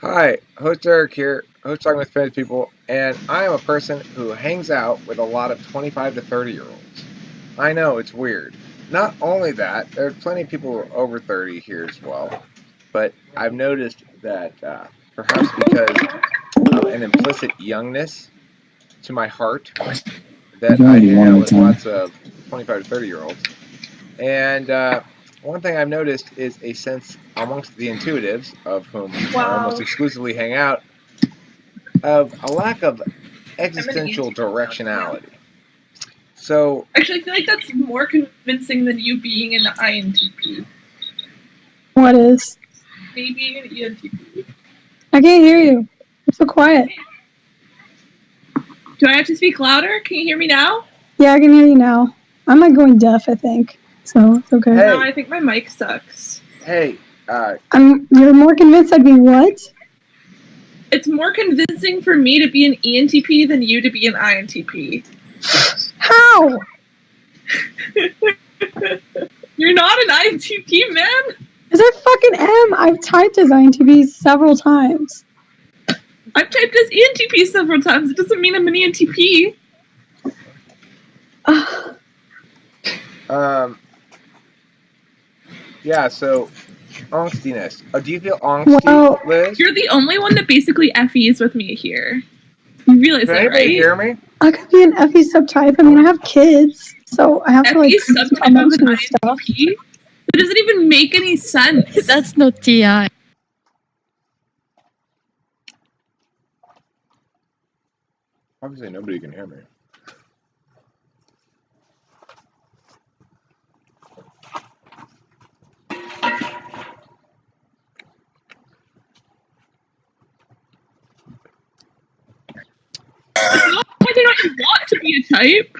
Hi, host Eric here, host Talking with Famous People, and I am a person who hangs out with a lot of 25 to 30-year-olds. I know, it's weird. Not only that, there are plenty of people who are over 30 here as well, but I've noticed that perhaps because of an implicit youngness to my heart, You that can I only do hang one out at a with time. lots of 25 to 30-year-olds. And one thing I've noticed is a sense amongst the intuitives, of whom I almost Wow. exclusively hang out, of a lack of I'm an existential ENTP now. directionality. So, Actually, I feel like that's more convincing than you being an INTP. What is? Me being an ENTP. I can't hear you. You're so quiet. Do I have to speak louder? Can you hear me now? Yeah, I can hear you now. I'm like going deaf, I think. So it's okay. Hey. No, I think my mic sucks. hey, You're more convinced I'd be what? It's more convincing for me to be an ENTP than you to be an INTP. How? You're not an INTP, man! Because I fucking am. I've typed as INTP several times. I've typed as ENTP several times. It doesn't mean I'm an ENTP. yeah, so angstiness. Do you feel angsty, Well, Liz? You're the only one that basically FEs with me here. You realize Can that, anybody right? hear me? I could be an FE subtype. I mean, I have kids, so I have to like FE do some subtype of an emotional stuff. INTP? That doesn't even make any sense. That's not TI. Obviously, nobody can hear me. Why do not you want to be a type?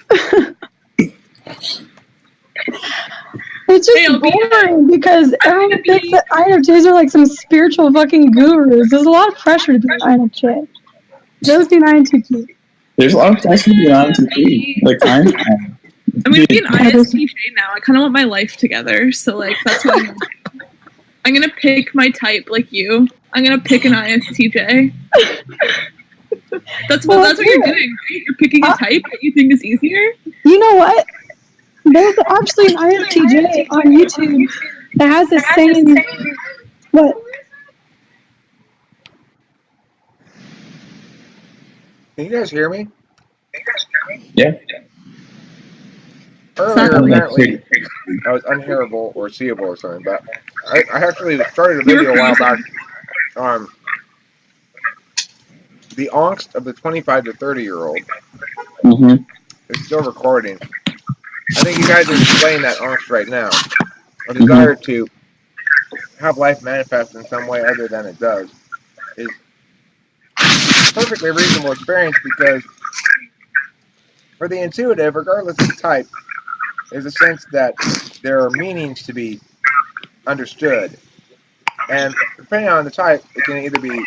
It's just Hey, boring because everyone thinks that INFJs are like some spiritual fucking gurus. There's a lot of pressure to be an INFJ. Just be an INTP. There's a lot of pressure to be on INTP. Like, I'm gonna be an ISTJ now. I kind of want my life together, so like that's what I'm gonna pick my type like you. I'm gonna pick an ISTJ. That's what you're doing, right? You're picking a type that you think is easier. You know what? There's actually an ISTJ on YouTube that has the same. What? Can you guys hear me? Yeah. Earlier, apparently, I was unhearable or seeable or something, but I actually started a video a while back on the angst of the 25 to 30-year-old. Mm-hmm. It's still recording. I think you guys are displaying that angst right now. A desire to have life manifest in some way other than it does is perfectly reasonable experience because for the intuitive, regardless of the type, there's a sense that there are meanings to be understood. And depending on the type, it can either be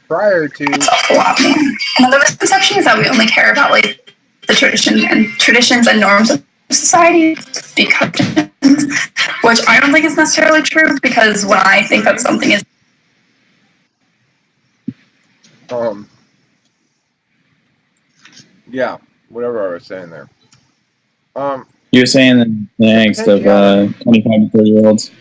prior to. A lot more. Another misconception is that we only care about like the traditions and norms of society because, which I don't think is necessarily true because when I think that something is Yeah, whatever I was saying there. You're saying the angst of 25 to 30-year-olds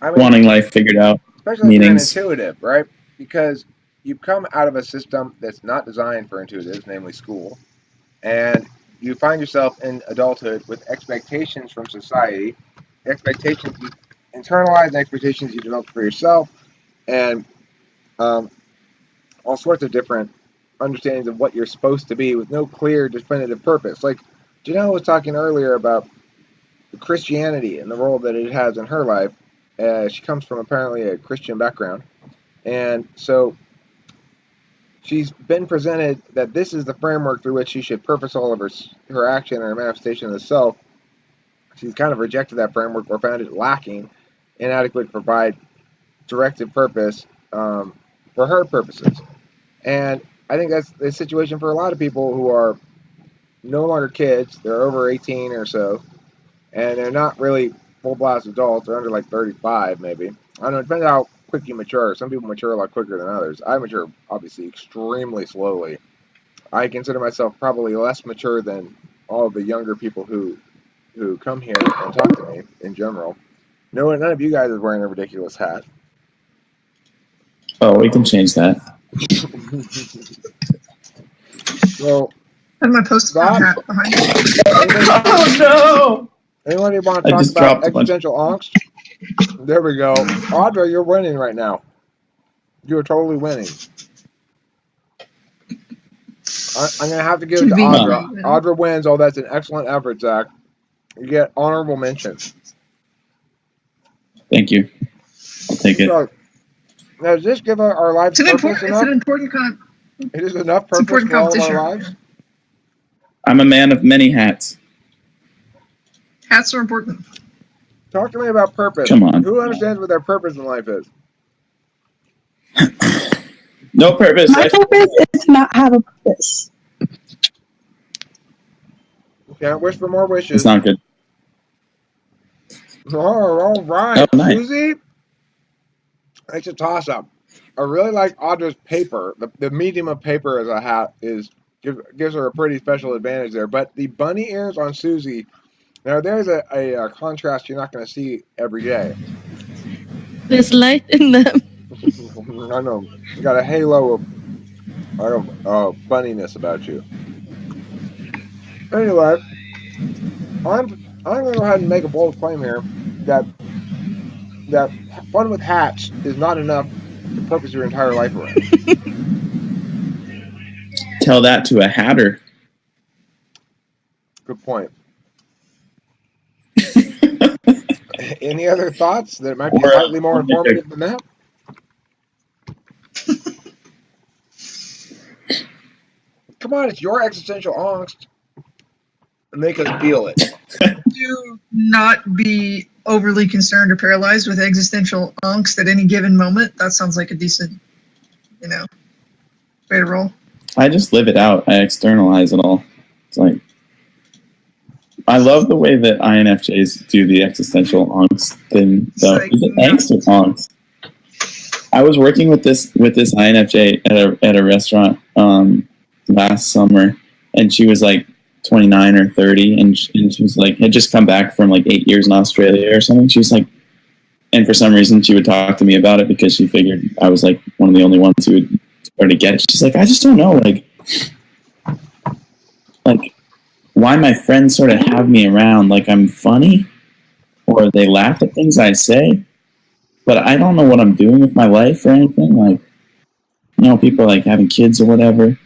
wanting life figured out, especially meanings. if you're an intuitive, right? Because you come out of a system that's not designed for intuitives, namely school, and you find yourself in adulthood with expectations from society, expectations you internalize, and expectations you develop for yourself, and all sorts of different understandings of what you're supposed to be with no clear, definitive purpose. Like Janelle was talking earlier about Christianity and the role that it has in her life. She comes from apparently a Christian background, and so she's been presented that this is the framework through which she should purpose all of her action and her manifestation of the self. She's kind of rejected that framework or found it lacking, inadequate to provide directed purpose for her purposes. And I think that's the situation for a lot of people who are no longer kids. They're over 18 or so, and they're not really full blast adults. They're under like 35, maybe. I don't know. It depends how quick you mature. Some people mature a lot quicker than others. I mature, obviously, extremely slowly. I consider myself probably less mature than all of the younger people who come here and talk to me in general. No, none of you guys is wearing a ridiculous hat. Oh, we can change that. So, I have my Post-it hat behind me. Oh no! Anybody want to talk about existential angst? There we go. Audra, you're winning right now. You're totally winning. I'm going to have to give it to Audra. Audra wins. Oh, that's an excellent effort, Zach. You get honorable mention. Thank you. I'll take it. So, now, does this give our lives purpose enough? It's an important It is enough purpose for all of our lives? I'm a man of many hats. Hats are important. Talk to me about purpose. Come on. Who understands what their purpose in life is? No purpose. My purpose is to not have a purpose. Can't wish for more wishes. It's not good. Oh, all right. Oh, nice. Susie? It's a toss-up. I really like Audra's paper. The medium of paper as a hat gives her a pretty special advantage there. But the bunny ears on Susie, now there's a contrast you're not going to see every day. There's light in them. I know. You got a halo of bunniness about you. Anyway, I'm going to go ahead and make a bold claim here that fun with hats is not enough to purpose your entire life around. Tell that to a hatter. Good point. Any other thoughts that might be slightly more informative than that? Come on, it's your existential angst. Make us feel it. Do not be overly concerned or paralyzed with existential angst at any given moment. That sounds like a decent, way to roll. I just live it out. I externalize it all. It's like, I love the way that INFJs do the existential angst thing. So, is it angst or angst? I was working with this INFJ at a restaurant last summer, and she was like 29 or 30, and she was like, had just come back from like 8 years in Australia or something. She was like, and for some reason she would talk to me about it because she figured I was like one of the only ones who would start to get it. She's like, I just don't know, like why my friends sort of have me around, like I'm funny, or they laugh at things I say, but I don't know what I'm doing with my life or anything. Like, people like having kids or whatever.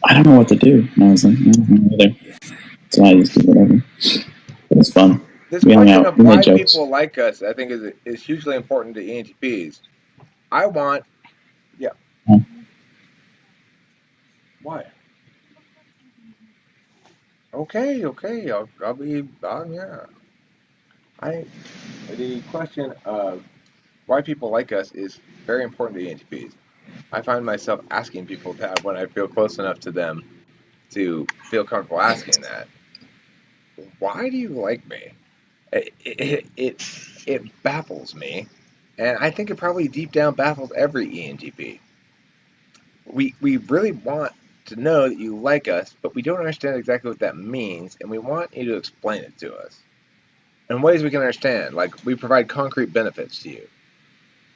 I don't know what to do. And I was like, I don't know either. So I just do whatever. But it's fun. This question of why people like us, I think, is hugely important to ENTPs. I want, Why? Okay, I'll be on. Yeah. The question of why people like us is very important to ENTPs. I find myself asking people that when I feel close enough to them to feel comfortable asking that. Why do you like me? It baffles me, and I think it probably deep down baffles every ENTP. We really want to know that you like us, but we don't understand exactly what that means, and we want you to explain it to us in ways we can understand. Like, we provide concrete benefits to you.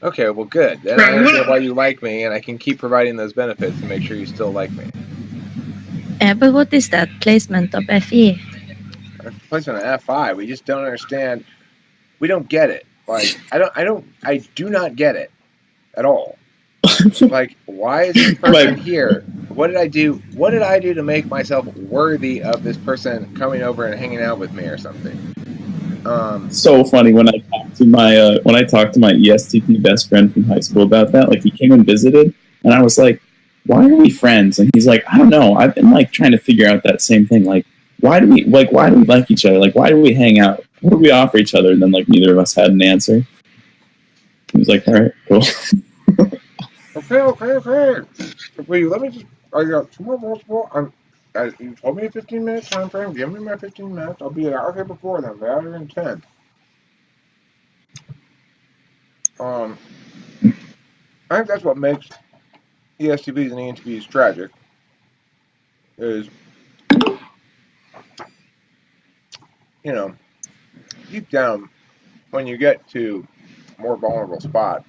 Okay, well, good. Then I understand why you like me, and I can keep providing those benefits to make sure you still like me. But what is that placement of FE? Placement of F5. We just don't understand. We don't get it. Like, I do not get it at all. Like, why is this person here? What did I do? What did I do to make myself worthy of this person coming over and hanging out with me or something? So funny when I talked to my ESTP best friend from high school about that. Like, he came and visited, and I was like, "Why are we friends?" And he's like, "I don't know. I've been like trying to figure out that same thing. Like, why do we like each other? Like, why do we hang out? What do we offer each other?" And then like neither of us had an answer. He was like, "All right, cool." Okay. Wait, let me just. I got 2 more multiple. You told me a 15-minute time frame. Give me my 15 minutes. I'll be out here before then. Be out here in 10. I think that's what makes ESTPs and ENTPs tragic. Is, you know, deep down, when you get to a more vulnerable spot,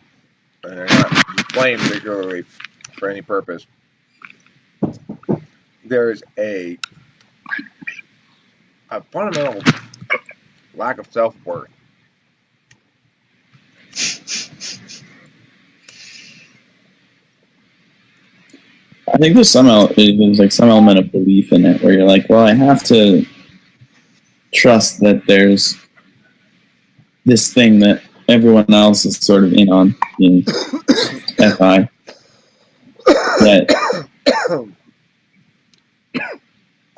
and they're not blamed regularly for any purpose, there's a fundamental lack of self-worth. I think there's some element of belief in it where you're like, well, I have to trust that there's this thing that everyone else is sort of in on in FI. That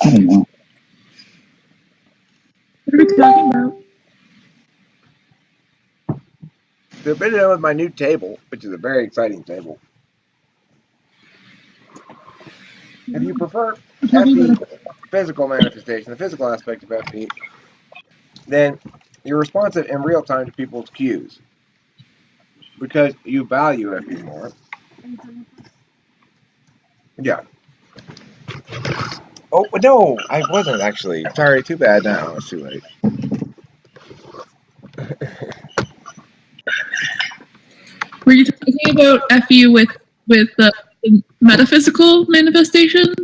I don't know. What are we talking about? So I've been done with my new table, which is a very exciting table. If you prefer FE physical manifestation, the physical aspect of FE, then you're responsive in real time to people's cues because you value FE more. Yeah. Oh, no, I wasn't actually. Sorry, too bad now. It's too late. Were you talking about FE with the metaphysical manifestation?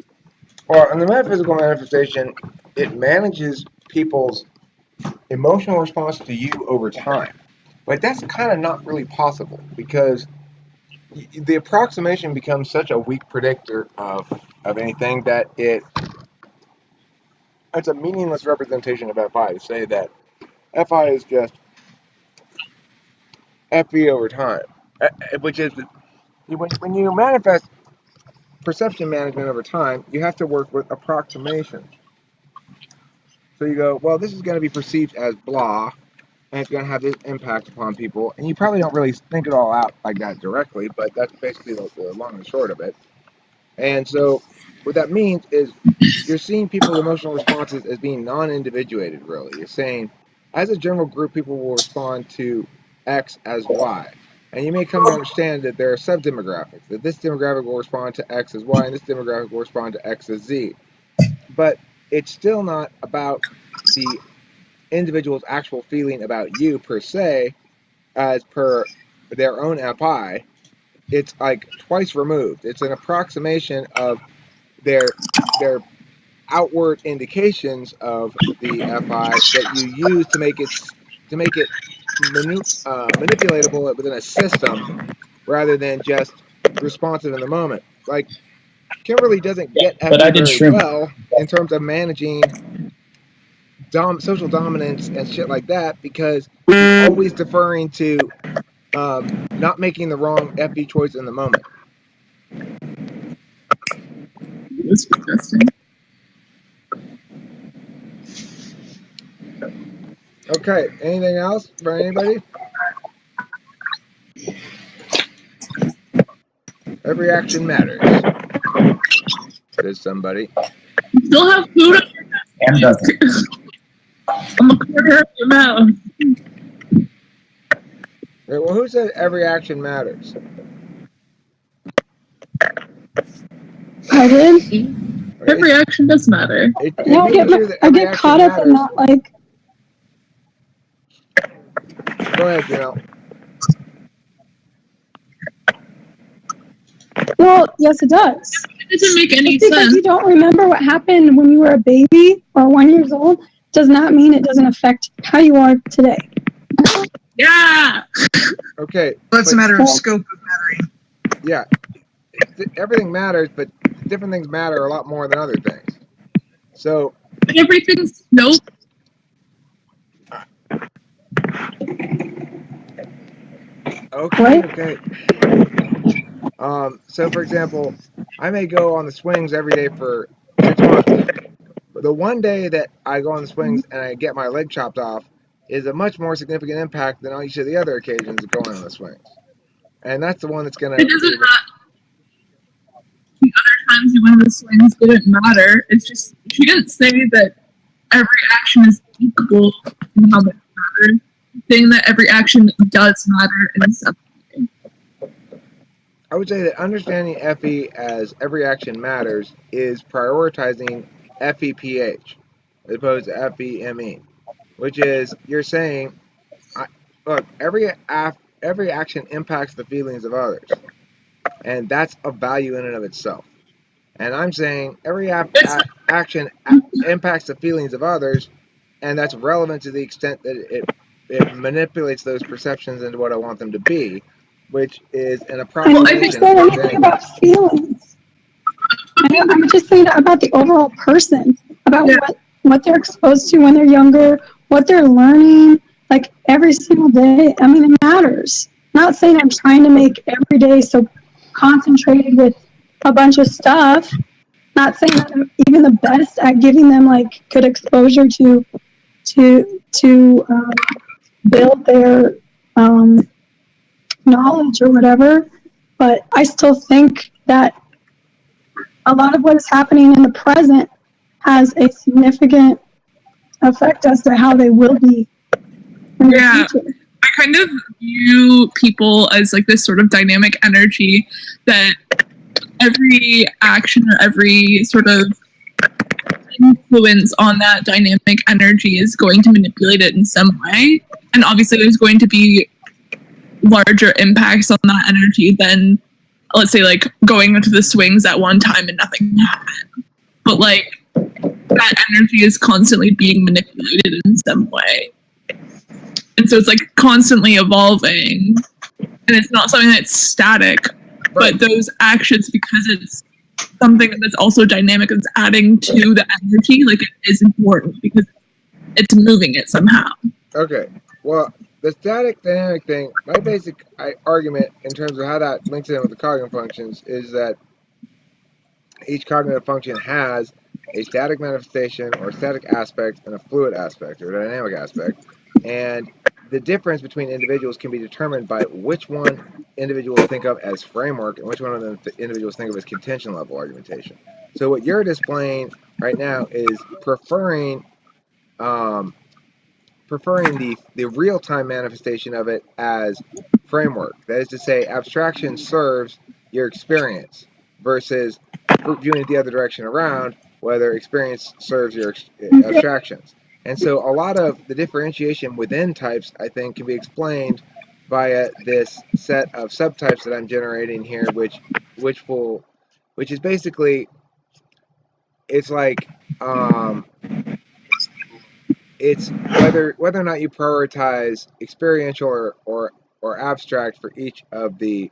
Well, in the metaphysical manifestation, it manages people's emotional response to you over time. But that's kind of not really possible because the approximation becomes such a weak predictor of anything that it's a meaningless representation of FI to say that FI is just FE over time, which is when you manifest perception management over time, you have to work with approximations. So you go, well, this is going to be perceived as blah, and it's going to have this impact upon people, and you probably don't really think it all out like that directly, but that's basically the long and short of it. And so what that means is you're seeing people's emotional responses as being non-individuated, really. You're saying, as a general group, people will respond to X as Y. And you may come to understand that there are sub-demographics, that this demographic will respond to X as Y, and this demographic will respond to X as Z. But it's still not about the individual's actual feeling about you per se, as per their own FI. It's like twice removed. It's an approximation of their outward indications of the FI that you use to make it manipulatable within a system rather than just responsive in the moment. Like Kimberly doesn't get But FE I did very shrimp. well in terms of managing social dominance and shit like that because he's always deferring to not making the wrong FE choice in the moment. It's disgusting. Okay, anything else for anybody? Every action matters. Says somebody. You still have food on your And doesn't. I'm a quarter of your mouth. Okay, well, who said every action matters? I did. Okay, Every action does matter. it Yeah, may be true that I every get action caught up in matters. that, like, Go ahead, Janelle. well, yes, it does. It doesn't make any Just because sense. you don't remember what happened when you were a baby or 1 year old does not mean it doesn't affect how you are today. Yeah. Okay. Well, it's a matter of scope of mattering. Yeah. Everything matters, but different things matter a lot more than other things. So. Everything's nope. Okay. So for example, I may go on the swings every day for 6 months. But the one day that I go on the swings and I get my leg chopped off is a much more significant impact than on each of the other occasions of going on the swings. And that's the one that's going to... It doesn't matter. The other times you went on the swings didn't matter. It's just, she didn't say that every action is equal in how much it matters. saying that every action does matter in some way. I would say that understanding FE as every action matters is prioritizing FEPH as opposed to FEME, which is you're saying, look, every action impacts the feelings of others, and that's a value in and of itself. And I'm saying every action impacts the feelings of others, and that's relevant to the extent that it manipulates those perceptions into what I want them to be, which is an approximation. I didn't say anything about feelings. I'm just saying about the overall person, about what they're exposed to when they're younger, what they're learning, like every single day. I mean, it matters. Not saying I'm trying to make every day so concentrated with a bunch of stuff. Not saying that I'm even the best at giving them like good exposure to build their knowledge or whatever, but I still think that a lot of what is happening in the present has a significant effect as to how they will be in the future. I kind of view people as like this sort of dynamic energy that every action or every sort of influence on that dynamic energy is going to manipulate it in some way. And obviously there's going to be larger impacts on that energy than, let's say, like going into the swings at one time and nothing happened. But like that energy is constantly being manipulated in some way. And so it's like constantly evolving. And it's not something that's static, but those actions, because it's something that's also dynamic, it's adding to the energy, like it is important because it's moving it somehow. Okay, well, the static dynamic thing, my basic argument in terms of how that links in with the cognitive functions is that each cognitive function has a static manifestation or static aspect and a fluid aspect or dynamic aspect, and the difference between individuals can be determined by which one individuals think of as framework and which one of them individuals think of as contention level argumentation. So what you're displaying right now is preferring the real-time manifestation of it as framework. That is to say, abstraction serves your experience versus viewing it the other direction around, whether experience serves your abstractions. And so a lot of the differentiation within types, I think, can be explained via this set of subtypes that I'm generating here, which is basically, it's like it's whether or not you prioritize experiential or abstract for each of the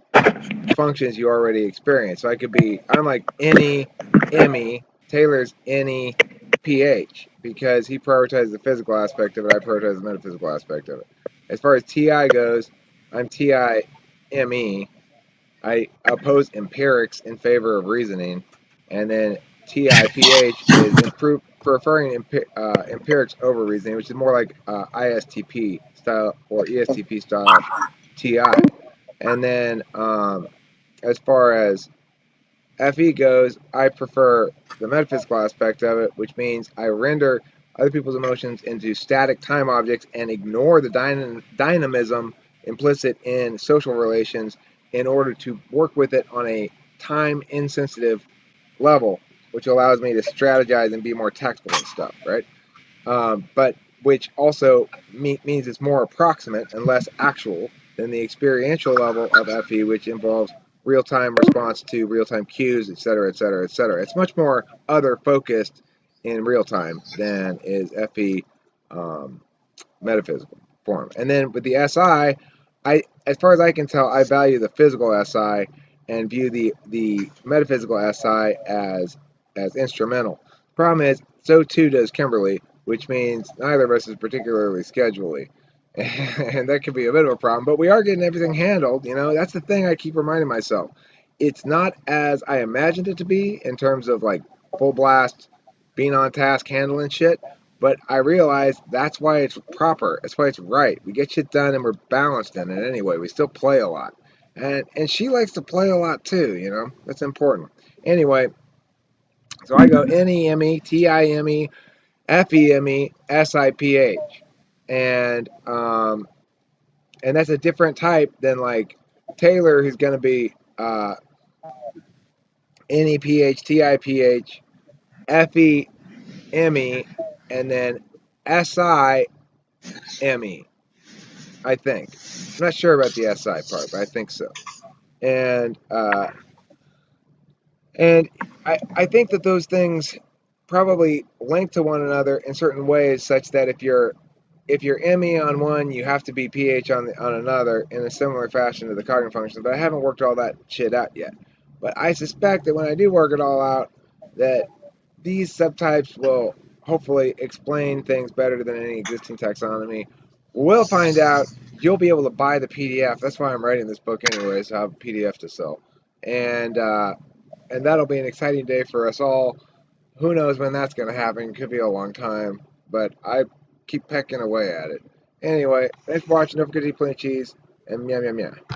functions you already experience. So I'm like any ME, Taylor's any PH, because he prioritizes the physical aspect of it, I prioritize the metaphysical aspect of it. As far as TI goes, I'm TI ME. I oppose empirics in favor of reasoning, and then TIPH is preferring empirics over reasoning, which is more like ISTP style or ESTP style TI. And then as far as FE goes, I prefer the metaphysical aspect of it, which means I render other people's emotions into static time objects and ignore the dynamism implicit in social relations in order to work with it on a time insensitive level, which allows me to strategize and be more tactical and stuff, right? But which also means it's more approximate and less actual than the experiential level of FE, which involves real-time response to real-time cues, et cetera, et cetera, et cetera. It's much more other-focused in real time than is FE metaphysical form. And then with the SI, as far as I can tell, I value the physical SI and view the metaphysical SI as instrumental. Problem is, so too does Kimberly, which means neither of us is particularly scheduley. And that could be a bit of a problem, but we are getting everything handled. That's the thing I keep reminding myself. It's not as I imagined it to be in terms of like full blast, being on task, handling shit. But I realize that's why it's proper. That's why it's right. We get shit done and we're balanced in it anyway. We still play a lot. And she likes to play a lot too, That's important. Anyway, so I go NEME, TIME, FEME, SIPH. And and that's a different type than like Taylor, who's going to be NEPH, TIPH, FE, ME, and then SI, ME. I think. I'm not sure about the SI part, but I think so. And I think that those things probably link to one another in certain ways, such that if you're ME on one, you have to be PH on another in a similar fashion to the cognitive functions. But I haven't worked all that shit out yet. But I suspect that when I do work it all out, that these subtypes will hopefully explain things better than any existing taxonomy. We'll find out. You'll be able to buy the PDF. That's why I'm writing this book anyway, so I have a PDF to sell. And that'll be an exciting day for us all. Who knows when that's going to happen? Could be a long time, but I keep pecking away at it. Anyway, thanks for watching. Don't forget to eat plenty of cheese, and meow meow meow.